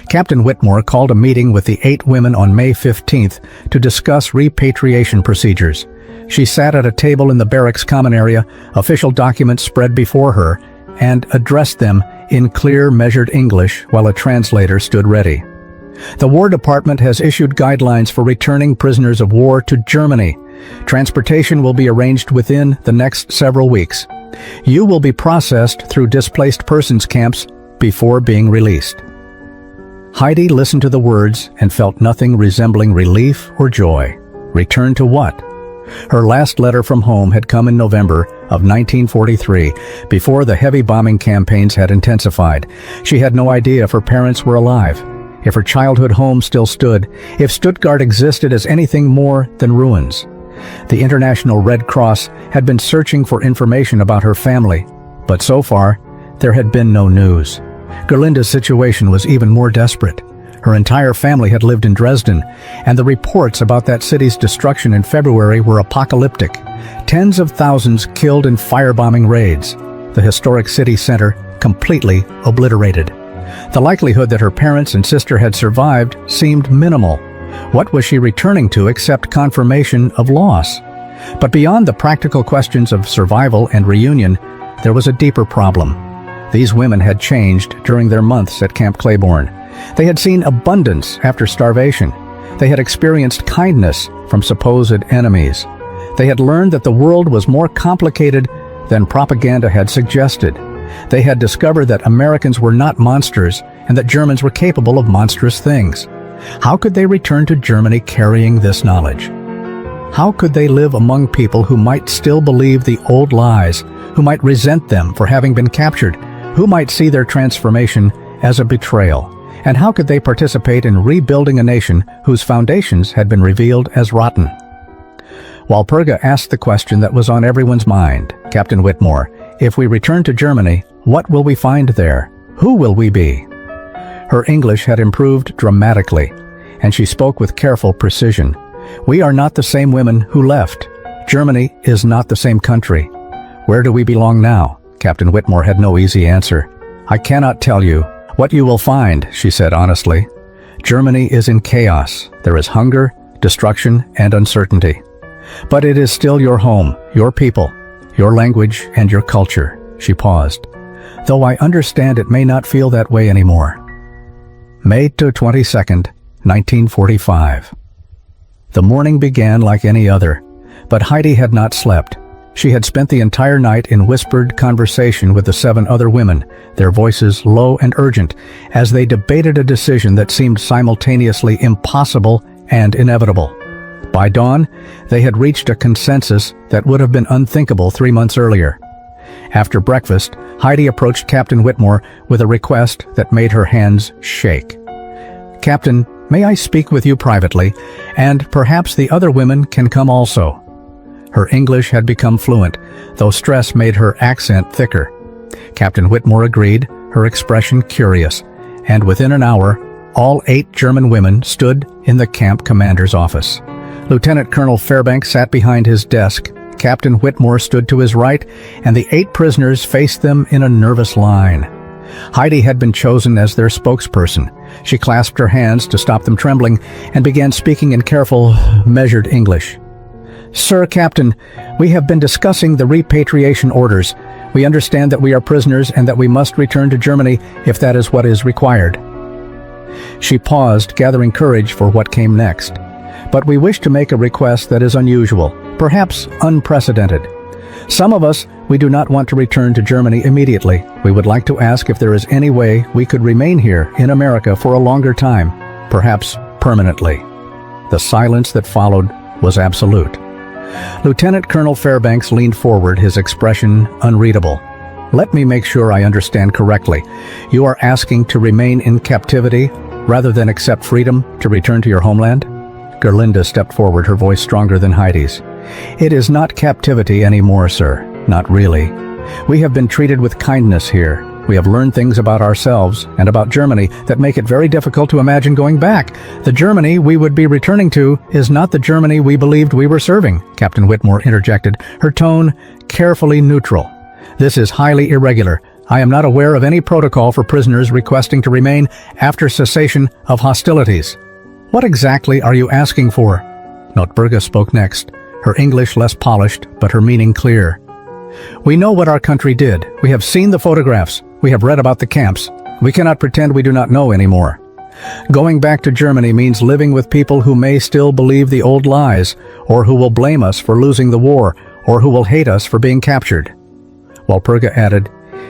Captain Whitmore called a meeting with the 8 women on May 15th to discuss repatriation procedures. She sat at a table in the barracks common area, official documents spread before her, and addressed them in clear, measured English while a translator stood ready. The War Department has issued guidelines for returning prisoners of war to Germany. Transportation will be arranged within the next several weeks. You will be processed through displaced persons camps before being released. Heidi listened to the words and felt nothing resembling relief or joy. Return to what? Her last letter from home had come in November of 1943, before the heavy bombing campaigns had intensified. She had no idea if her parents were alive, if her childhood home still stood, if Stuttgart existed as anything more than ruins. The International Red Cross had been searching for information about her family, but so far, there had been no news. Gerlinda's situation was even more desperate. Her entire family had lived in Dresden, and the reports about that city's destruction in February were apocalyptic. Tens of thousands killed in firebombing raids, the historic city center completely obliterated. The likelihood that her parents and sister had survived seemed minimal. What was she returning to except confirmation of loss? But beyond the practical questions of survival and reunion, there was a deeper problem. These women had changed during their months at Camp Claiborne. They had seen abundance after starvation. They had experienced kindness from supposed enemies. They had learned that the world was more complicated than propaganda had suggested. They had discovered that Americans were not monsters and that Germans were capable of monstrous things. How could they return to Germany carrying this knowledge? How could they live among people who might still believe the old lies, who might resent them for having been captured, who might see their transformation as a betrayal? And how could they participate in rebuilding a nation whose foundations had been revealed as rotten? While Perga asked the question that was on everyone's mind, Captain Whitmore, if we return to Germany, what will we find there? Who will we be? Her English had improved dramatically, and she spoke with careful precision. We are not the same women who left. Germany is not the same country. Where do we belong now? Captain Whitmore had no easy answer. I cannot tell you, "What you will find," she said honestly, "Germany is in chaos. There is hunger, destruction, and uncertainty. But it is still your home, your people, your language, and your culture." She paused. "Though I understand it may not feel that way anymore." May 22nd, 1945. The morning began like any other, but Heidi had not slept. She had spent the entire night in whispered conversation with the 7 other women, their voices low and urgent, as they debated a decision that seemed simultaneously impossible and inevitable. By dawn, they had reached a consensus that would have been unthinkable 3 months earlier. After breakfast, Heidi approached Captain Whitmore with a request that made her hands shake. "Captain, may I speak with you privately, and perhaps the other women can come also." Her English had become fluent, though stress made her accent thicker. Captain Whitmore agreed, her expression curious, and within an hour, all 8 German women stood in the camp commander's office. Lieutenant Colonel Fairbanks sat behind his desk. Captain Whitmore stood to his right, and the 8 prisoners faced them in a nervous line. Heidi had been chosen as their spokesperson. She clasped her hands to stop them trembling and began speaking in careful, measured English. "Sir Captain, we have been discussing the repatriation orders. We understand that we are prisoners and that we must return to Germany if that is what is required." She paused, gathering courage for what came next. "But we wish to make a request that is unusual, perhaps unprecedented. Some of us, we do not want to return to Germany immediately. We would like to ask if there is any way we could remain here in America for a longer time, perhaps permanently." The silence that followed was absolute. Lieutenant Colonel Fairbanks leaned forward, his expression unreadable. "Let me make sure I understand correctly. You are asking to remain in captivity rather than accept freedom to return to your homeland?" Gerlinda stepped forward, her voice stronger than Heidi's. "It is not captivity anymore, sir. Not really. We have been treated with kindness here. We have learned things about ourselves and about Germany that make it very difficult to imagine going back. The Germany we would be returning to is not the Germany we believed we were serving," Captain Whitmore interjected, her tone carefully neutral. "This is highly irregular. I am not aware of any protocol for prisoners requesting to remain after cessation of hostilities." "What exactly are you asking for?" Notberga spoke next, her English less polished, but her meaning clear. "We know what our country did. We have seen the photographs. We have read about the camps. We cannot pretend we do not know anymore. Going back to Germany means living with people who may still believe the old lies, or who will blame us for losing the war, or who will hate us for being captured." Walpurga added,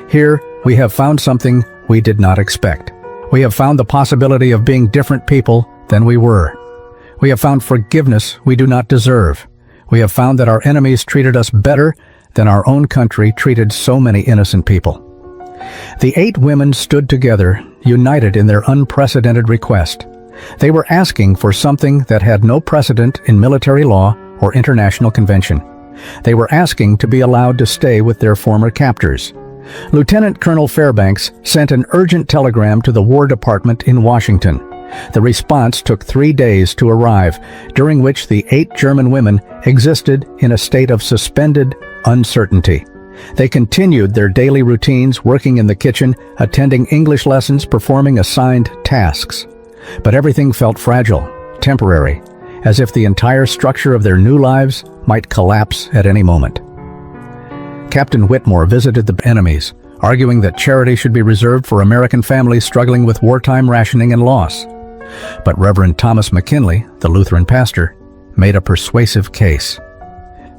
"Here we have found something we did not expect. We have found the possibility of being different people than we were. We have found forgiveness we do not deserve. We have found that our enemies treated us better than our own country treated so many innocent people." The 8 women stood together, united in their unprecedented request. They were asking for something that had no precedent in military law or international convention. They were asking to be allowed to stay with their former captors. Lieutenant Colonel Fairbanks sent an urgent telegram to the War Department in Washington. The response took 3 days to arrive, during which the 8 German women existed in a state of suspended uncertainty. They continued their daily routines, working in the kitchen, attending English lessons, performing assigned tasks. But everything felt fragile, temporary, as if the entire structure of their new lives might collapse at any moment. Captain Whitmore visited the enemies, arguing that charity should be reserved for American families struggling with wartime rationing and loss. But Reverend Thomas McKinley, the Lutheran pastor, made a persuasive case.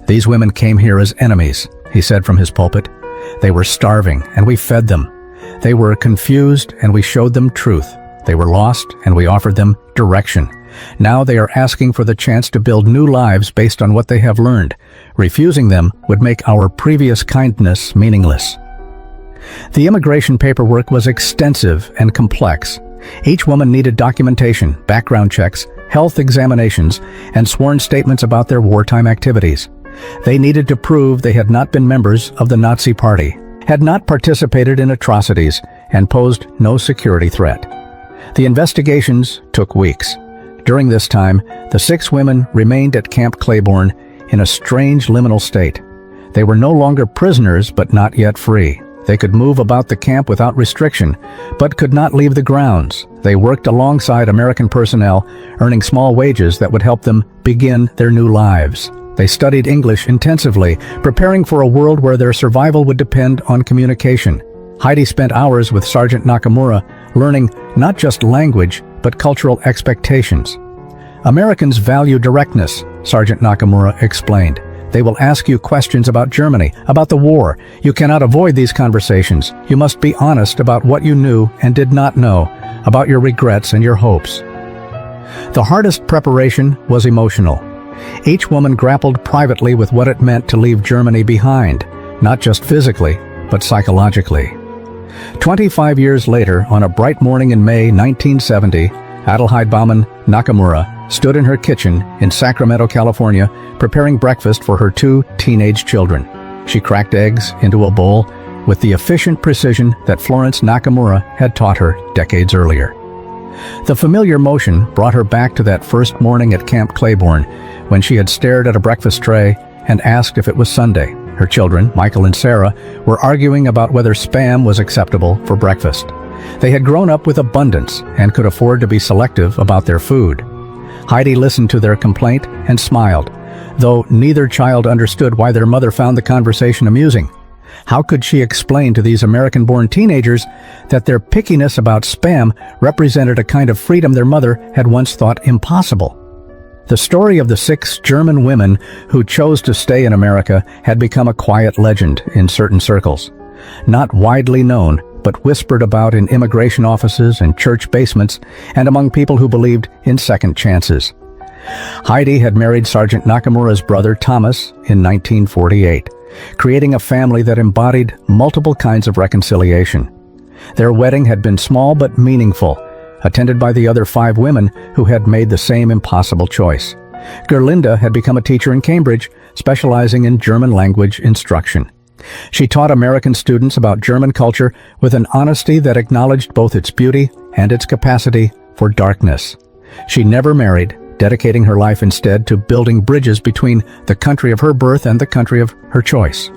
"These women came here as enemies," he said from his pulpit. "They were starving, and we fed them. They were confused, and we showed them truth. They were lost, and we offered them direction. Now they are asking for the chance to build new lives based on what they have learned. Refusing them would make our previous kindness meaningless." The immigration paperwork was extensive and complex. Each woman needed documentation, background checks, health examinations, and sworn statements about their wartime activities. They needed to prove they had not been members of the Nazi Party, had not participated in atrocities, and posed no security threat. The investigations took weeks. During this time, the 6 women remained at Camp Claiborne in a strange liminal state. They were no longer prisoners, but not yet free. They could move about the camp without restriction, but could not leave the grounds. They worked alongside American personnel, earning small wages that would help them begin their new lives. They studied English intensively, preparing for a world where their survival would depend on communication. Heidi spent hours with Sergeant Nakamura, learning not just language, but cultural expectations. Americans value directness, Sergeant Nakamura explained. They will ask you questions about Germany, about the war. You cannot avoid these conversations. You must be honest about what you knew and did not know, about your regrets and your hopes. The hardest preparation was emotional. Each woman grappled privately with what it meant to leave Germany behind, not just physically, but psychologically. 25 years later, on a bright morning in May 1970, Adelheid Baumann Nakamura stood in her kitchen in Sacramento, California, preparing breakfast for her 2 teenage children. She cracked eggs into a bowl with the efficient precision that Florence Nakamura had taught her decades earlier. The familiar motion brought her back to that first morning at Camp Claiborne, when she had stared at a breakfast tray and asked if it was Sunday. Her children, Michael and Sarah, were arguing about whether Spam was acceptable for breakfast. They had grown up with abundance and could afford to be selective about their food. Heidi listened to their complaint and smiled, though neither child understood why their mother found the conversation amusing. How could she explain to these American-born teenagers that their pickiness about Spam represented a kind of freedom their mother had once thought impossible? The story of the 6 German women who chose to stay in America had become a quiet legend in certain circles. Not widely known, but whispered about in immigration offices and church basements and among people who believed in second chances. Heidi had married Sergeant Nakamura's brother Thomas in 1948, creating a family that embodied multiple kinds of reconciliation. Their wedding had been small but meaningful, attended by the other 5 women who had made the same impossible choice. Gerlinda had become a teacher in Cambridge, specializing in German language instruction. She taught American students about German culture with an honesty that acknowledged both its beauty and its capacity for darkness. She never married, dedicating her life instead to building bridges between the country of her birth and the country of her choice.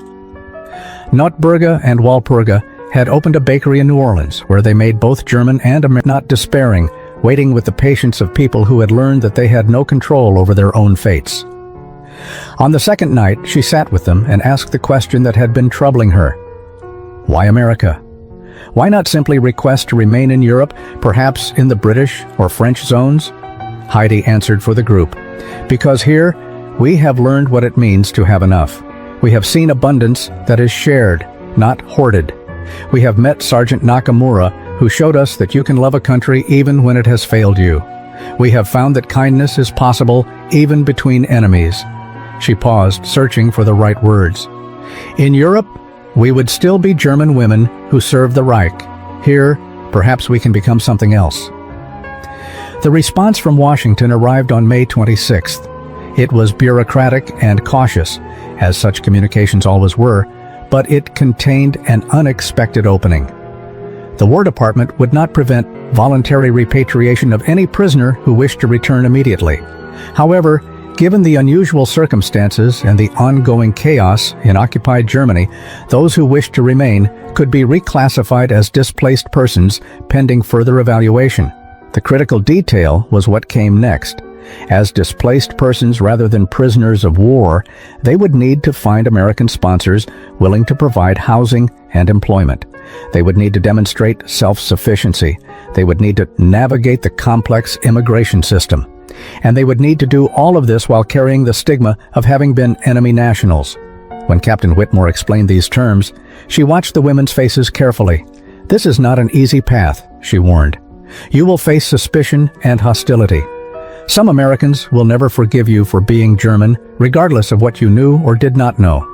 Notburga and Walpurga had opened a bakery in New Orleans, where they made both German and American, not despairing, waiting with the patience of people who had learned that they had no control over their own fates. On the second night, she sat with them and asked the question that had been troubling her. Why America? Why not simply request to remain in Europe, perhaps in the British or French zones? Heidi answered for the group. Because here, we have learned what it means to have enough. We have seen abundance that is shared, not hoarded. We have met Sergeant Nakamura, who showed us that you can love a country even when it has failed you. We have found that kindness is possible even between enemies. She paused, searching for the right words. In Europe, we would still be German women who serve the Reich. Here, perhaps we can become something else. The response from Washington arrived on May 26th. It was bureaucratic and cautious, as such communications always were, but it contained an unexpected opening. The War Department would not prevent voluntary repatriation of any prisoner who wished to return immediately. However, given the unusual circumstances and the ongoing chaos in occupied Germany, those who wished to remain could be reclassified as displaced persons pending further evaluation. The critical detail was what came next. As displaced persons rather than prisoners of war, they would need to find American sponsors willing to provide housing and employment. They would need to demonstrate self-sufficiency. They would need to navigate the complex immigration system. And they would need to do all of this while carrying the stigma of having been enemy nationals. When Captain Whitmore explained these terms, she watched the women's faces carefully. This is not an easy path, she warned. You will face suspicion and hostility. Some Americans will never forgive you for being German, regardless of what you knew or did not know.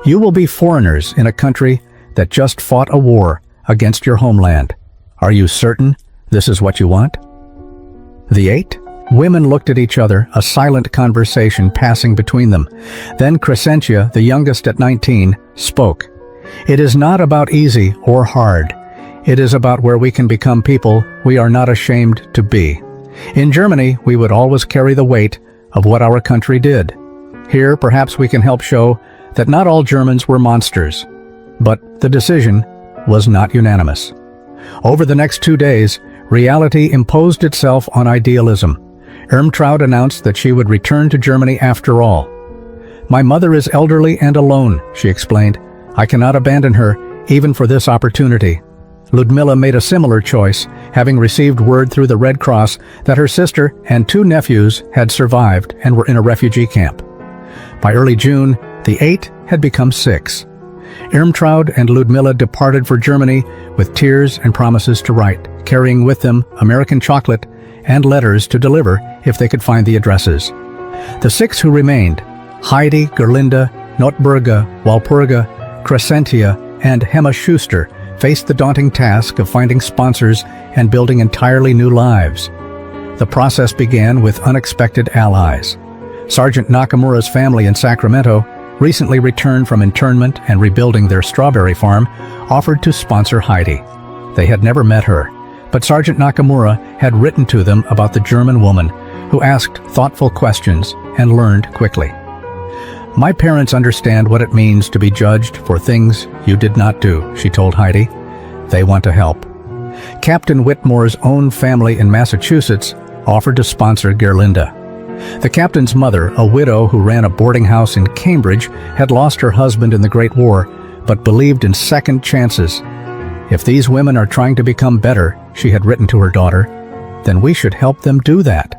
You will be foreigners in a country that just fought a war against your homeland. Are you certain this is what you want? The 8 women looked at each other, a silent conversation passing between them. Then Crescentia, the youngest at 19, spoke. It is not about easy or hard. It is about where we can become people we are not ashamed to be. In Germany, we would always carry the weight of what our country did. Here, perhaps we can help show that not all Germans were monsters. But the decision was not unanimous. Over the next 2 days, reality imposed itself on idealism. Irmtraud announced that she would return to Germany after all. "My mother is elderly and alone," she explained. "I cannot abandon her, even for this opportunity." Ludmilla made a similar choice, having received word through the Red Cross that her sister and 2 nephews had survived and were in a refugee camp. By early June, the 8 had become 6. Irmtraud and Ludmilla departed for Germany with tears and promises to write, carrying with them American chocolate and letters to deliver if they could find the addresses. The 6 who remained, Heidi, Gerlinde, Notburga, Walpurga, Crescentia, and Hema Schuster, faced the daunting task of finding sponsors and building entirely new lives. The process began with unexpected allies. Sergeant Nakamura's family in Sacramento, recently returned from internment and rebuilding their strawberry farm, offered to sponsor Heidi. They had never met her, but Sergeant Nakamura had written to them about the German woman who asked thoughtful questions and learned quickly. "My parents understand what it means to be judged for things you did not do," she told Heidi. "They want to help." Captain Whitmore's own family in Massachusetts offered to sponsor Gerlinde. The captain's mother, a widow who ran a boarding house in Cambridge, had lost her husband in the Great War, but believed in second chances. "If these women are trying to become better," she had written to her daughter, "then we should help them do that."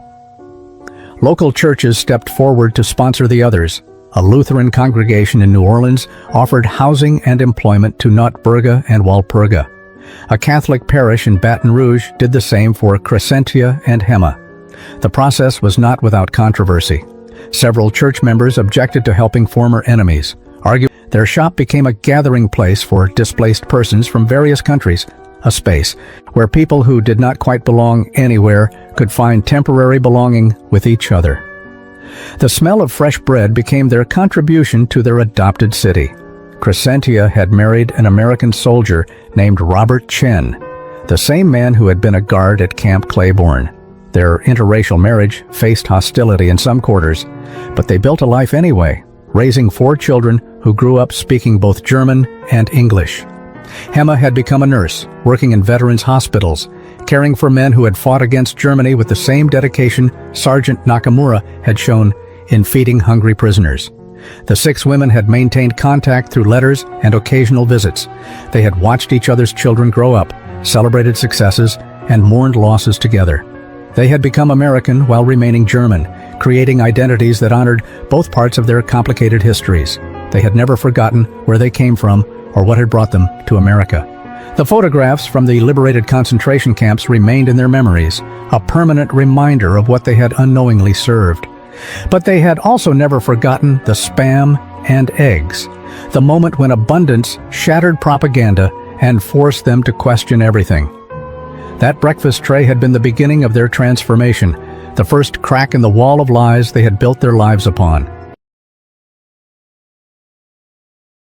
Local churches stepped forward to sponsor the others. A Lutheran congregation in New Orleans offered housing and employment to Notburga and Walpurga. A Catholic parish in Baton Rouge did the same for Crescentia and Hema. The process was not without controversy. Several church members objected to helping former enemies, arguing their shop became a gathering place for displaced persons from various countries, a space where people who did not quite belong anywhere could find temporary belonging with each other. The smell of fresh bread became their contribution to their adopted city. Crescentia had married an American soldier named Robert Chen, the same man who had been a guard at Camp Claiborne. Their interracial marriage faced hostility in some quarters, but they built a life anyway, raising 4 children who grew up speaking both German and English. Hema had become a nurse, working in veterans' hospitals, caring for men who had fought against Germany with the same dedication Sergeant Nakamura had shown in feeding hungry prisoners. The 6 women had maintained contact through letters and occasional visits. They had watched each other's children grow up, celebrated successes, and mourned losses together. They had become American while remaining German, creating identities that honored both parts of their complicated histories. They had never forgotten where they came from or what had brought them to America. The photographs from the liberated concentration camps remained in their memories, a permanent reminder of what they had unknowingly served. But they had also never forgotten the spam and eggs, the moment when abundance shattered propaganda and forced them to question everything. That breakfast tray had been the beginning of their transformation, the first crack in the wall of lies they had built their lives upon.